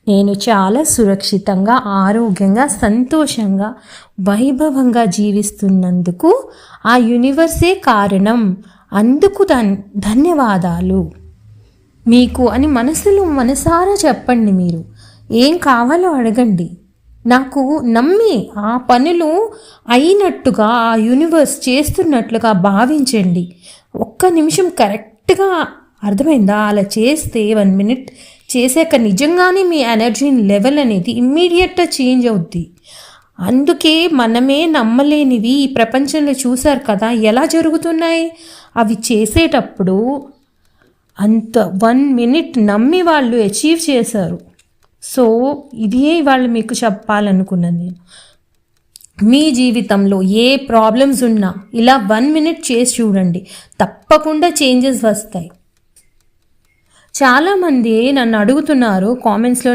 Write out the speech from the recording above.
నేను చాలా సురక్షితంగా, ఆరోగ్యంగా, సంతోషంగా, వైభవంగా జీవిస్తున్నందుకు ఆ యూనివర్సే కారణం. అందుకు ధన్యవాదాలు మీకు అని మనసారా చెప్పండి. మీరు ఏం కావాలో అడగండి. నాకు నమ్మి ఆ పనులు అయినట్టుగా ఆ యూనివర్స్ చేస్తున్నట్లుగా భావించండి. ఒక్క నిమిషం కరెక్ట్గా అర్థమైందా? అలా చేస్తే 1 మినిట్ చేసాక నిజంగానే మీ ఎనర్జీ లెవెల్ అనేది ఇమ్మీడియట్గా చేంజ్ అవుద్ది. అందుకే మనమే నమ్మలేనివి ఈ ప్రపంచంలో చూశారు కదా ఎలా జరుగుతున్నాయి. అవి చేసేటప్పుడు అంత 1 మినిట్ నమ్మి వాళ్ళు అచీవ్ చేశారు. సో ఇదే వాళ్ళు మీకు చెప్పాలనుకున్నాను నేను. మీ జీవితంలో ఏ ప్రాబ్లమ్స్ ఉన్నా ఇలా 1 మినిట్ చేసి చూడండి, తప్పకుండా చేంజెస్ వస్తాయి. చాలామంది నన్ను అడుగుతున్నారు కామెంట్స్లో,